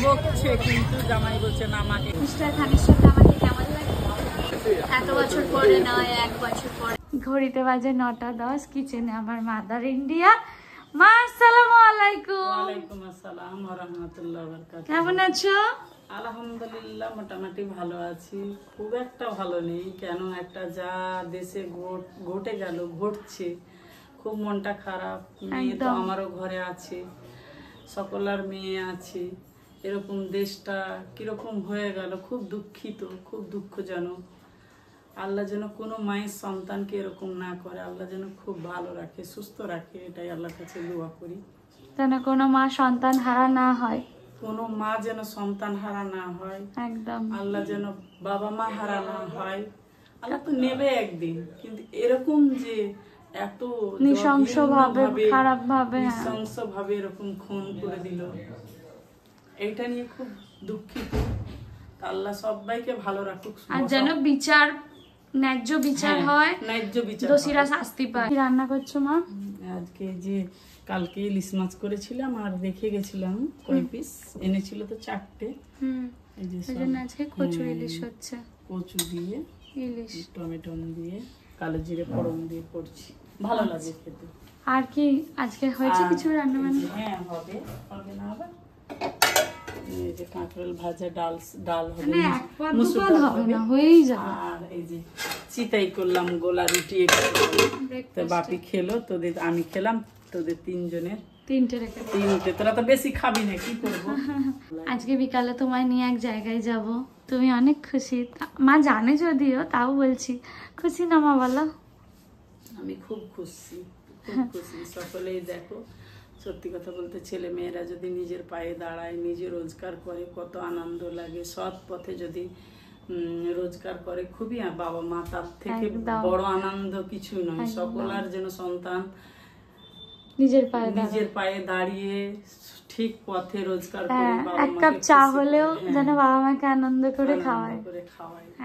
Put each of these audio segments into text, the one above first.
বকছে কিন্তু জামাই বলছে না আমাকে। মিস্টার খানের সাথে আমাকে কেমন লাগে? এত বছর পরে নয়, 1 বছর পরে। ঘড়িতে বাজে 9:10। কিচেনে আমার মাদার ইন্ডিয়া। মা আসসালামু আলাইকুম। ওয়ালাইকুম আসসালাম ওয়া রাহমাতুল্লাহি ওয়া বারাকাতুহু। কেমন আছো? আলহামদুলিল্লাহ মোটামুটি ভালো আছি, খুব একটা ভালো নেই। কেন একটা যা দেশে ঘটে গেল, ঘটছে, খুব মনটা খারাপ। মেয়ে তো আমারও ঘরে আছে, সকলার মেয়ে আছে, এরকম দেশটা কিরকম হয়ে গেল, খুব দুঃখিত, খুব দুঃখজনক। আল্লাহ যেন কোনো মায়ের সন্তানকে এরকম না করে, আল্লাহ যেন খুব ভালো রাখে, সুস্থ রাখে, এটাই আল্লাহর কাছে দোয়া করি। যেন কোনো মা সন্তান হারা না হয়, কোনো মা যেন সন্তান হারা না হয়, একদম। আল্লাহ যেন বাবা মা হারা না হয়। আল্লাহ তো নেবে একদিন, কিন্তু এরকম যে এত নৃশংস ভাবে, খারাপ ভাবে, নৃশংস ভাবে এরকম খুন করে দিল, এইটা নিয়ে খুব দুঃখিত। আল্লাহ সবাইকে ভালো রাখুক, আর যেন বিচার, ন্যায্য বিচার হয়, ন্যায্য বিচার, দোষীরা শাস্তি পায়। কি রান্না করছো মা? আজকে যে কালকে ইলিশ মাছ করেছিলাম আর রেখে গেছিলাম কই পিস, এনেছিল তো 4টে। এই যে আজকে কচু ইলিশ হচ্ছে, কচু দিয়ে ইলিশ, টমেটো দিয়ে কালো জিরে ফোড়ন দিয়ে করছি, ভালো লাগে খেতে। আর কি আজকে হয়েছে কিছু রান্না বান্না? হ্যাঁ হবে, হবে না হবে। এই যে কাঁকরোল ভাজা, ডাল হবে, মানে এক পদ দু পদ হবে না, হয়েই যাবে। আর এই যে চিতাই করলাম গোলা রুটি, তো বাপি খেলো, তোদের আমি খেলাম, তোদের 3 জনের 3টে রেখে 3টে। তোরা তো বেশি খাবি না, কি করবো। আজকে বিকালে তোমায় নিয়ে এক জায়গায় যাব, তুমি অনেক খুশি। মা জানে যদিও, তাও বলছি, খুশি না মা বলো? আমি খুব খুশি, খুব খুশি। সকলেই দেখো, সত্যি কথা বলতে ছেলে মেয়েরা যদি নিজের পায়ে দাঁড়ায়, নিজে রোজগার করে, কত আনন্দ লাগে। সৎ পথে যদি রোজগার করে, খুবই বাবা মা তার থেকে বড় আনন্দ কিছু নয়। সকলার যেন সন্তান নিজের পায়ে দাঁড়িয়ে ঠিক পথে রোজগার করে, এক কাপ চা হলেও যেন বাবা মাকে আনন্দ করে খাওয়ায়।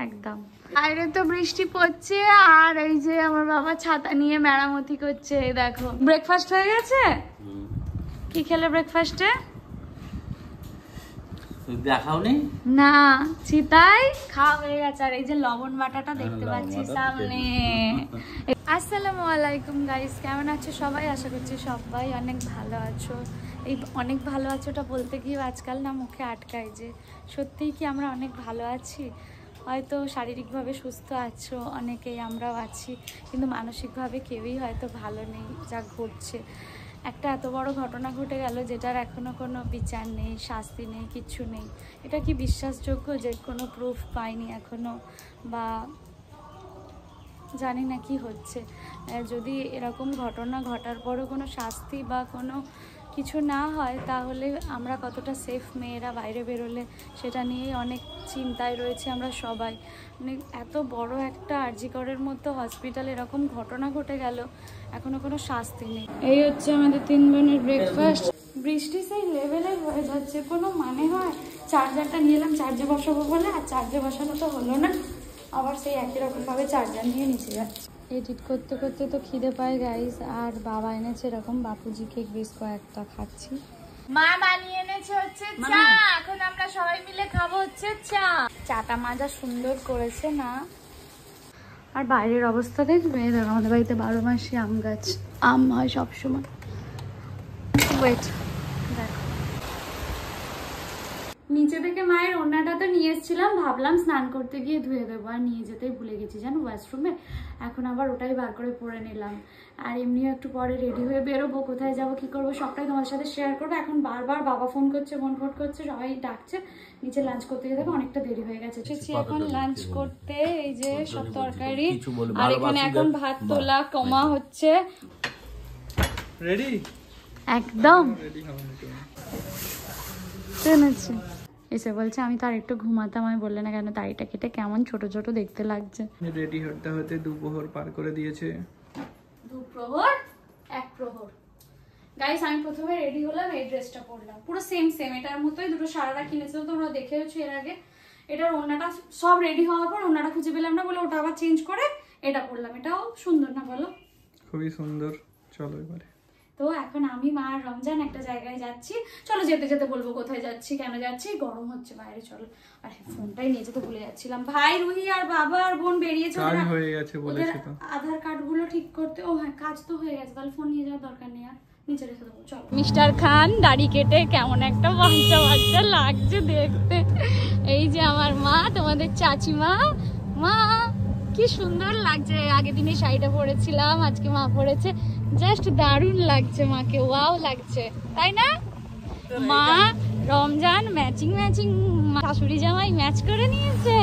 একদম। বাইরে তো বৃষ্টি পড়ছে, আর এই যে আমার বাবা ছাতা নিয়ে মেরামতি করছে। এই দেখো, ব্রেকফাস্ট হয়ে গেছে? কি খেলে ব্রেকফাস্টে? দেখাওনি না, চিতাই খাওয়া হয়ে গেছে। আর এই যে লবণ বাটাটা দেখতে পাচ্ছি সামনে। আসসালামু আলাইকুম গাইস, কেমন আছো সবাই? আশা করছি সবাই অনেক ভালো আছো। এই অনেক ভালো আছোটা বলতে গিয়ে আজকাল না মুখে আটকায় যে সত্যিই কি আমরা অনেক ভালো আছি? হয়তো শারীরিকভাবে সুস্থ আছো অনেকেই, আমরাও আছি, কিন্তু মানসিকভাবে কেউই হয়তো ভালো নেই। যা ঘটছে, একটা এত বড় ঘটনা ঘটে গেল যেটার এখনো কোনো বিচার নেই, শাস্তি নেই, কিছু নেই। এটা কি বিশ্বাসযোগ্য যে কোনো প্রুফ পাইনি এখনো? বা জানি না কি হচ্ছে। যদি এরকম ঘটনা ঘটার পরও কোনো শাস্তি বা কোনো কিছু না হয়, তাহলে আমরা কতটা সেফ মেয়েরা বাইরে বেরোলে, সেটা নিয়েই অনেক চিন্তায় রয়েছে আমরা সবাই। মানে এত বড় একটা আরজি করের মতো হসপিটাল এরকম ঘটনা ঘটে গেল, এখনো কোনো শাস্তি নেই। এই হচ্ছে আমাদের 3 বোনের ব্রেকফাস্ট। বৃষ্টি সেই লেভেলে হয়ে যাচ্ছে, কোনো মানে হয়? চার্জারটা নিয়ে এলাম চার্জে বসাবো বলে, আর চার্জে বসানো তো হলো না, আবার সেই একই রকমভাবে চার্জার নিয়ে নিচে যাচ্ছে। এডিট করতে করতে তো খিদে পায় গাইস, আর বাবা এনেছে এরকম বাপুজি কেক, বেশ কয়েকটা খাচ্ছি। মা বানিয়ে এনেছে হচ্ছে চা, এখন আমরা সবাই মিলে খাবো হচ্ছে চা। চাটা মাজা সুন্দর করেছে না? আর বাইরের অবস্থা দেখবে, দেখো আমাদের বাড়িতে 12 মাসই আম গাছ, আম হয় সবসময়। ওয়েট, দেখো নিচে থেকে মায়ের ওড়নাটা তো নিয়ে এসেছিলাম, ভাবলাম স্নান করতে গিয়ে ধুয়ে দেবো, আর নিয়ে যেতেই ভুলে গেছি জানো ওয়াশরুমে। এখন আবার ওটাই বার করে পরে নিলাম। আর এমনিও একটু পরে রেডি হয়ে বেরোবো, কোথায় যাবো কি করবো সবটাই তোমার সাথে শেয়ার করবো। এখন বারবার বাবা ফোন করছে, বোন ফোন করছে, সবাই ডাকছে, নিচে লাঞ্চ করতে যেতে অনেকটা দেরি হয়ে গেছে। এখন লাঞ্চ করতে, এই যে সব তরকারি, আর এখানে এখন ভাত তোলা কমা হচ্ছে। রেডি? একদম শুনেছি। এসে বলছে আমি তো আর একটু ঘুমাতাম। আমি বললে না কেন? দাড়িটা কেটে কেমন ছোট ছোট দেখতে লাগছে। রেডি হতে হতে 2 প্রহর পার করে দিয়েছে। 2 প্রহর 1 প্রহর। গাইস, আমি প্রথমে রেডি হলাম, এই ড্রেসটা পরলাম, পুরো সেম এটার মতোই। 2টো সারারা কিনেছিল, তোমরা দেখেওছো এর আগে। এটার ওড়নাটা সব রেডি হওয়ার পর ওড়নাটা খুঁজে পেলাম না বলে ওটা আবার চেঞ্জ করে এটা পরলাম। এটাও সুন্দর না বলো? খুবই সুন্দর। চলো এবারে। তো তো এখন আমি মা আর রমজান একটা জায়গায় যাচ্ছি। চলো যেতে যেতে বলবো কোথায় যাচ্ছি, কেন যাচ্ছি। গরম হচ্ছে বাইরে, চলো। আর ফোনটাই নিয়ে যেতে ভুলে যাচ্ছিলাম। ভাই, রুহি আর বাবা আর বোন বেরিয়েছে, হয়ে গেছে বলেছে তো, আধার কার্ড গুলো ঠিক করতে। ও হ্যাঁ, কাজ তো হয়ে গেছে, তাহলে ফোন নিয়ে যাওয়ার দরকার নেই, আর নিচে রেখে দেবো। চলো। মিস্টার খান দাড়ি কেটে কেমন একটা বাচ্চা বাচ্চা লাগছে দেখতে। এই যে আমার মা, তোমাদের চাচিমা। মা কি সুন্দর লাগছে, আগের দিনে শাড়িটা পরেছিলাম, আজকে মা পরেছে, জাস্ট দারুণ লাগছে মাকে, ওয়াও লাগছে, তাই না? মা রমজান ম্যাচিং ম্যাচিং, শাশুড়ি জামাই ম্যাচ করে নিয়েছে।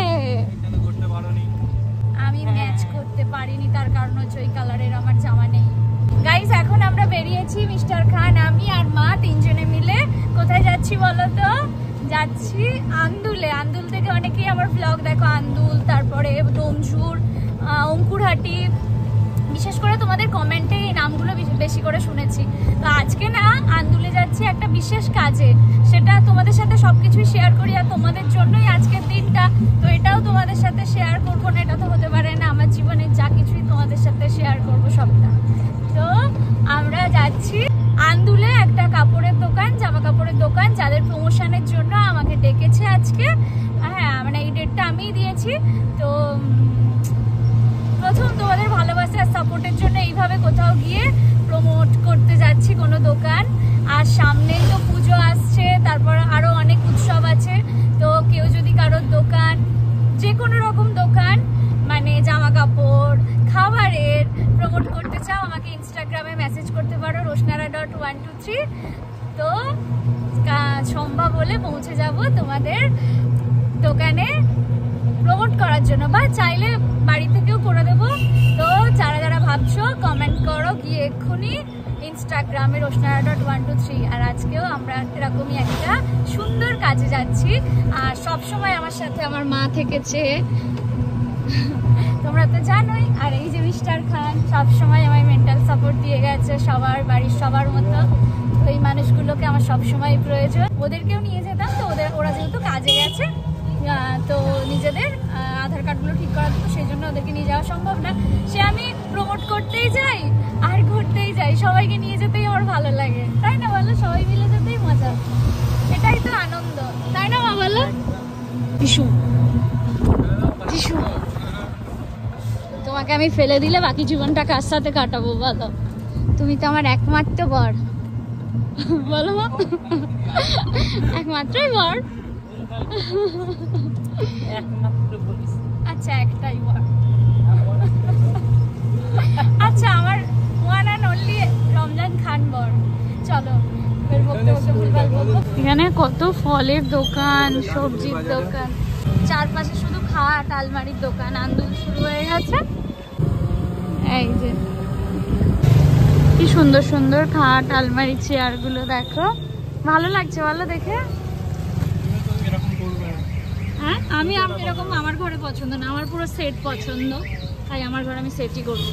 আমি ম্যাচ করতে পারিনি, তার কারণ হচ্ছে ওই কালারের আমার জামা নেই। গাইস, এখন আমরা বেরিয়েছি মিস্টার খান, আমি আর মা তিনজনে মিলে। কোথায় যাচ্ছি বলো তো? যাচ্ছি আন্দুলে। আন্দুল থেকে অনেকেই আমার ব্লগ দেখো, আন্দুল, তারপরে ডোমঝুর, অঙ্কুরহাটি, বিশেষ করে তোমাদের কমেন্টে এই নামগুলো বেশি করে শুনেছি। তো আজকে না আন্দুলে যাচ্ছি একটা বিশেষ কাজে, সেটা তোমাদের সাথে সবকিছুই শেয়ার করি, আর তোমাদের জন্যই আজকের দিনটা। তো এটাও তোমাদের সাথে শেয়ার করবো না, এটা তো হতে পারে না। আমার জীবনের যা কিছুই তোমাদের সাথে শেয়ার করবো সবটা। তো আমরা যাচ্ছি আন্দুলে একটা কাপড়ের দোকান, জামা কাপড়ের দোকান, যাদের প্রমোশনের জন্য আমাকে ডেকেছে আজকে। হ্যাঁ, মানে এই ডেটটা আমিই দিয়েছি। তো প্রথম তোমাদের ভালোবাসা আর সাপোর্টের জন্য এইভাবে কোথাও গিয়ে প্রমোট করতে যাচ্ছি কোনো দোকান। আর সামনেই তো পুজো আসছে, তারপর আরও অনেক উৎসব আছে। তো কেউ যদি কারোর দোকান, যে কোনো রকম দোকান, মানে জামা কাপড়, খাবারের প্রমোট করতে চাও, আমাকে ইনস্টাগ্রামে মেসেজ করতে পারো roshnara.123। তো সম্ভব হলে পৌঁছে যাব তোমাদের দোকানে প্রমোট করার জন্য, বা চাইলে বাড়ি থেকেও করে দেবো। তো যারা যারা ভাবছো কমেন্ট করো গিয়ে এক্ষুনি ইনস্টাগ্রামে roshnara.123। আর আজকেও আমরা এরকমই একটা সুন্দর কাজে যাচ্ছি। আর সবসময় আমার সাথে আমার মা থেকেছে, তোমরা তো জানোই। আর এই যে মিস্টার খান সবসময় আমায় মেন্টাল সাপোর্ট দিয়ে গেছে, সবার বাড়ির সবার মতো। তো এই মানুষগুলোকে আমার সবসময় প্রয়োজন। ওদেরকেও নিয়ে যেতাম, তো ওরা যেহেতু কাজে গেছে, তো নিজেদের আধার কার্ডগুলো ঠিক করা দিত, সেই জন্য ওদেরকে নিয়ে যাওয়া সম্ভব না। সে আমি প্রমোট করতেই যাই আর ঘুরতেই যাই, সবাইকে নিয়ে যেতেই আমার ভালো লাগে, তাই না বলো? সবাই মিলে যেতেই মজা, এটাই তো আনন্দ, তাই না মা বলো? টিসু টিসু, তোমাকে আমি ফেলে দিলে বাকি জীবনটা কার সাথে কাটাবো বলো? তুমি তো আমার একমাত্র বর, বলো মা? একমাত্রই বর। আচ্ছা, একটাই বর। আচ্ছা, আমার ওয়ান অ্যান্ড অনলি রমজান খান বর। চলো, এখানে কত ফলের দোকান, সবজির দোকান, চারপাশে শুধু খাট আলমারির দোকান। আন্দোলন শুরু হয়ে গেছে। এই যে কি সুন্দর সুন্দর খাট আলমারি চেয়ারগুলো দেখো, ভালো লাগছে বলো দেখে? হ্যাঁ, আমি এরকম আমার ঘরে পছন্দ না, আমার পুরো সেট পছন্দ, তাই আমার ঘরে আমি সেটই করবো।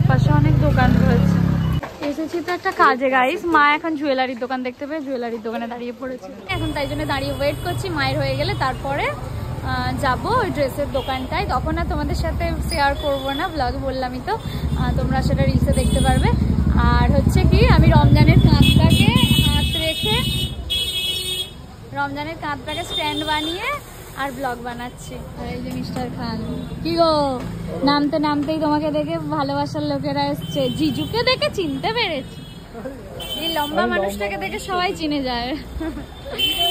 পাশে অনেক দোকান রয়েছে। এসেছি তো একটা কাজে গাইস। মা এখন জুয়েলারির দোকান দেখতে পেয়ে জুয়েলারির দোকানে দাঁড়িয়ে পড়েছে। এখন তাই জন্য দাঁড়িয়ে ওয়েট করছি, মায়ের হয়ে গেলে তারপরে যাবো ওই ড্রেসের দোকানটায়। তখন আর তোমাদের সাথে শেয়ার করবো না, ব্লগে বললামই তো, তোমরা সেটা রিলসে দেখতে পারবে। আর হচ্ছে কি, আমি রমজানের কাঁধটাকে হাত রেখে, রমজানের কাঁধটাকে স্ট্যান্ড বানিয়ে আর ব্লগ বানাচ্ছি। আর এই যে মিস্টার খান, কি গো, নামতে নামতেই তোমাকে দেখে ভালোবাসার লোকেরা এসছে। জিজুকে দেখে চিনতে পেরেছি, এই লম্বা মানুষটাকে দেখে সবাই চিনে যায়।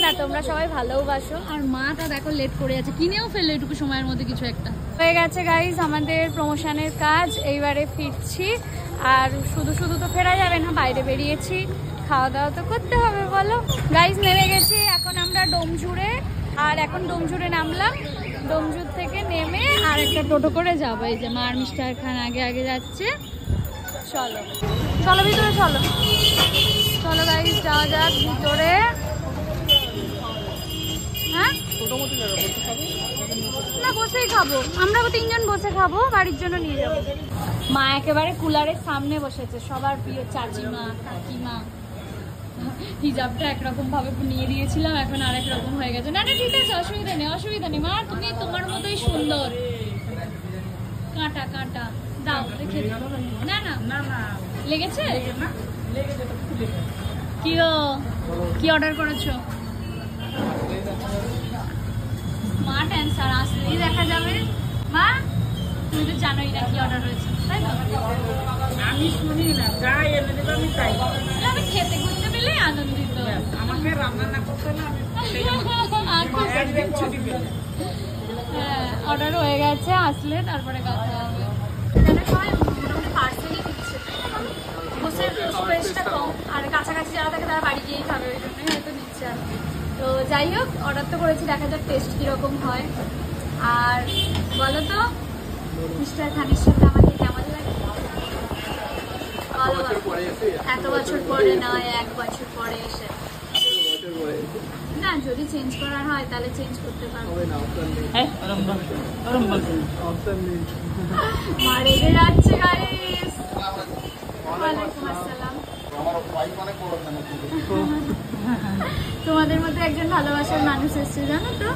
না, তোমরা সবাই ভালোবাসো। আর মাটা দেখো লেট করে আছে, কিনেও ফেললো এটুকু সময়ের মধ্যে কিছু একটা। হয়ে গেছে গাইজ আমাদের প্রমোশনের কাজ, এইবারে ফিরছি। আর শুধু শুধু তো ফেরা যাবে না, বাইরে বেরিয়েছি, খাওয়া দাওয়া তো করতে হবে বলো। গাইজ নেমে গেছি এখন আমরা ডোমঝুরে। আর এখন ডোমঝুরে নামলাম, ডোমঝুর থেকে নেমে আর একটা টোটো করে যাবো। এই যে মা আর মিস্টার খান আগে আগে যাচ্ছে। চলো চলো ভিতরে, চলো চলো গাইজ যাওয়া যাক ভিতরে। হ্যাঁ, না বসেই খাবো, আমরা তিনজন বসে খাবো, বাড়ির জন্য নিয়ে যাবো। মা একেবারে কুলারের সামনে বসেছে, সবার প্রিয় চাচিমা কাকিমা। হিজাবটা একরকম ভাবে নিয়ে দিয়েছিলাম, এখন আরেক রকম হয়ে গেছে। না না ঠিক আছে, অসুবিধা নেই অসুবিধা নেই মা, তুমি তোমার মতোই সুন্দর। কাঁটা কাঁটা দাও দেখে দিই। না না না না লেগেছে না লেগে যেটা খুলে গেছে। কি গো কি অর্ডার করেছো? স্মার্ট অ্যান্সার আসলেই দেখা যাবে। মা তুমি তো জানোই না কি অর্ডার হয়েছে তাই তো? আমি শুনি না, যাই এনে দেবে আমি তাই। আমি খেতে করতে পেলে আনন্দিত। আমাকে রান্না না করতে হলে আমি একদিন ছুটি পেলে। হ্যাঁ অর্ডার হয়ে গেছে, আসলে তারপরে কথা হবে। এখানে সবাই মোটামুটি পার্সেলই দিচ্ছে, বসে স্পেসটা কম, আর কাছাকাছি যারা থাকে তারা বাড়ি গিয়েই খাবে, ওই জন্যই হয়তো দিচ্ছে আর কি। তো যাই হোক অর্ডার তো করেছি, দেখা যাক টেস্ট কীরকম হয়। আর বলো তো মিস্টার খানের সাথে আমাকে কেমন লাগে? বলো এত বছর পরে নয়, 1 বছর পরে এসে। না যদি চেঞ্জ করার হয় তাহলে চেঞ্জ করতে পারবো। মা রেগে যাচ্ছে গাইস। ওয়ালাইকুম আসসালাম। তোমাদের মধ্যে একজন ভালোবাসার মানুষ এসছে জানো তো।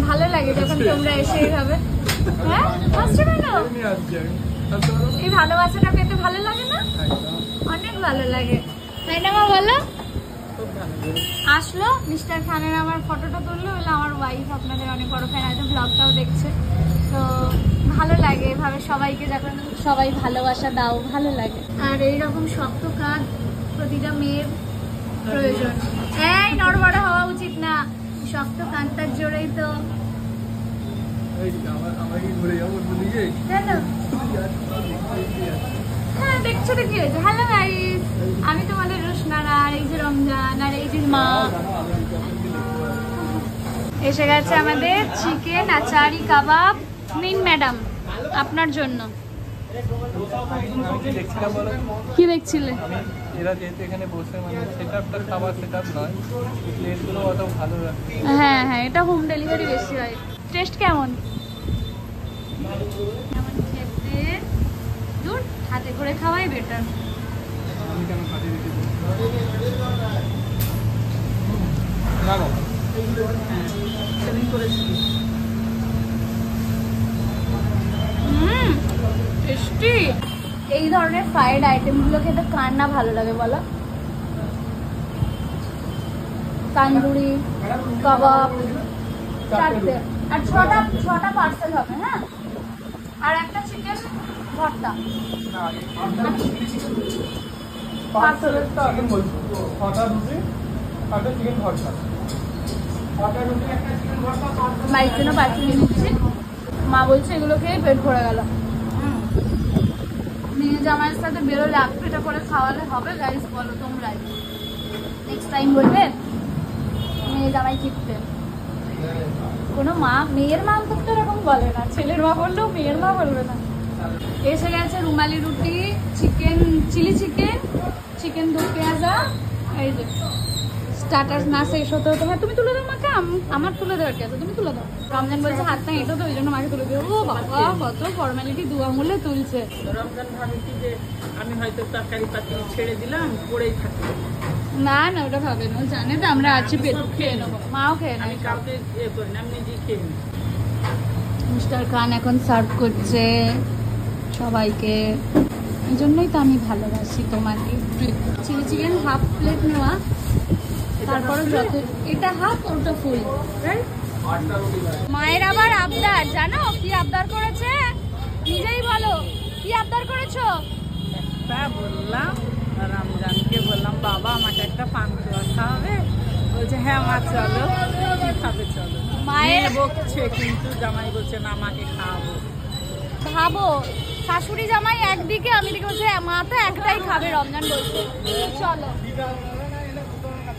ভালো লাগে যখন তোমরা এসে এইভাবে। হ্যাঁ আসছো কেন? এই ভালোবাসাটা পেতে ভালো লাগে না? অনেক ভালো লাগে তাই না মা? বলো আসলো মিস্টার খানের আমার ফটোটা তুললো, বলে আমার ওয়াইফ আপনাদের অনেক বড় ফ্যান, হয়তো ব্লগটাও দেখছে। তো ভালো লাগে এভাবে সবাইকে যখন সবাই ভালোবাসা দাও, ভালো লাগে। আর এইরকম শক্ত কাঁধ প্রতিটা মেয়ের প্রয়োজন। এই নড়বড় হওয়া উচিত না, শক্ত কাঁধটার জোরেই তো। হ্যাঁ দেখছো তো কি হয়েছে। হ্যালো গাইস, আমি তোমাদের রোশনারা, আর এই যে রমজান, আর এই যে মা। এসে গেছে আমাদের চিকেন আচারি কাবাব। নিন ম্যাডাম আপনার জন্য। কি দেখছিলে? এরা যেহেতু এখানে বসে মানে সেটআপটা খাবার সেটআপ নয়, প্লেটগুলো অত ভালো লাগে। হ্যাঁ হ্যাঁ এটা হোম ডেলিভারি বেশি হয়। টেস্ট কেমন? কেমন খেতে? দূর হাতে করে খাওয়াই বেটার। আমি কেন খাতে দিতে না গো সেদিন করেছি। টেস্টি। এই ধরনের ফ্রাইড আইটেমগুলো খেতে কার না ভালো লাগে বলো? তান্দুরি কাবাব 4টে, আর 6টা পার্সেল হবে। হ্যাঁ আর একটা চিকেন ভর্তা। পার্সেলটা আগে বলছি 6টা রুটি আর চিকেন ভর্তা। 6টা রুটি একটা চিকেন ভর্তা। মায়ের জন্য পার্সেল নিয়ে নিচ্ছি। মা বলছে এগুলো খেয়ে পেট ভরে গেল। মেয়ে জামাইয়ের সাথে বেরোলে 1 পেটা করে খাওয়ালে হবে গাইস? বলো তোমরাই। নেক্সট টাইম বলবে মেয়ে জামাই কিপতে। কোনো মা মেয়ের মা তো এরকম বলে না, ছেলের মা বললেও মেয়ের মা বলবে না। এসে গেছে রুমালি রুটি, চিকেন চিলি চিকেন, চিকেন দু পেঁয়াজা। এই যে স্টার্টার না শেষ হতে হতে। হ্যাঁ তুমি তুলে দাও মাকে, আমার তুলে দেওয়ার কি আছে, তুমি তুলে দাও। রমজান বলছে হাতটা হেঁটো, তো ওই জন্য মাকে তুলে দিও। ও বাবা কত ফর্মালিটি, 2 আঙুলে তুলছে। রমজান ভাবে কি যে আমি হয়তো তরকারি পাতি ছেড়ে দিলাম, পড়েই থাকি। না না ওটা ভাবে না, জানে তো আমরা আছি পেট খেয়ে নেবো। মাও খেয়ে আমি নেয়। কাউকে করি না, আমি নিজেই খেয়ে নিই। মিস্টার খান এখন সার্ভ করছে সবাইকে, এই জন্যই তো আমি ভালোবাসি তোমাকে। চিলি চিকেন হাফ প্লেট নেওয়া, তারপরে যত এটা হাফ ওটা ফুল। মায়ের আবার আবদার, জানো কি আবদার করেছে? নিজেই বলো কি আবদার করেছো? তা বললাম রমজানকে, বললাম বাবা আমাকে একটা পান্তুয়া খাওয়াবে। বলছে হ্যাঁ মা চলো, কি খাবে চলো। মায়ের বকছে কিন্তু জামাই বলছে না আমাকে খাওয়াবো। ভাবো শাশুড়ি জামাই একদিকে, আমি দিকে বলছে মা তো একটাই খাবে, রমজান বলছে চলো।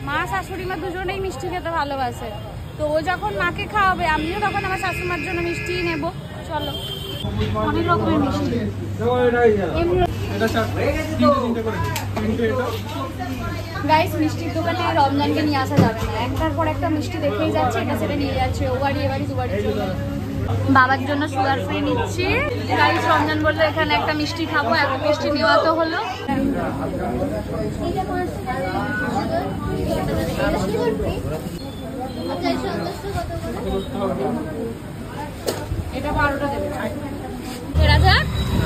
মা শাশুড়ি মা দুজনেই মিষ্টি খেতে ভালোবাসে, তো ও যখন মাকে খাওয়াবে আমিও তখন আমার শাশুড়িমার জন্য মিষ্টি নেব। চলো অনেক রকমের মিষ্টি। গাইস মিষ্টির দোকানে রমজানকে নিয়ে আসা যাবে না, একটার পর একটা মিষ্টি দেখেই যাচ্ছে, এটা সেটা নিয়ে যাচ্ছে, ও বাড়ি এবারই দুবারই। বাবার জন্য সুগার ফ্রি নিচ্ছি। গাইস রমজান বললো এখানে একটা মিষ্টি খাবো, একটা মিষ্টি নেওয়া তো হলো। এটা 12টা দেবে। রাজা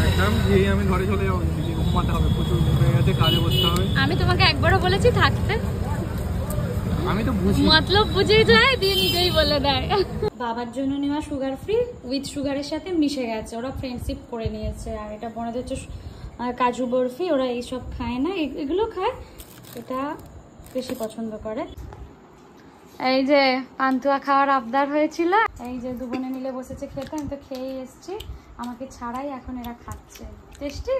একদম গিয়ে আমি ঘরে চলে যাবো, ঘুমাতে হবে, প্রচুর হয়ে গেছে, কাজে বসতে হবে। আমি তোমাকে একবারও বলেছি থাকতে, আমি তো বুঝি মতলব বুঝেই যায় দিয়ে নিজেই বলে দেয়। বাবার জন্য নেওয়া সুগার ফ্রি উইথ সুগারের সাথে মিশে গেছে, ওরা ফ্রেন্ডশিপ করে নিয়েছে। আর এটা বোনাদের হচ্ছে কাজু বরফি, ওরা এইসব খায় না, এগুলো খায়, এটা বেশি পছন্দ করে। এই যে পান্তুয়া খাওয়ার আবদার হয়েছিল, এই যে দু বোনে মিলে বসেছে খেতে, আমি তো খেয়ে এসছি, আমাকে ছাড়াই এখন এরা খাচ্ছে। টেস্টি।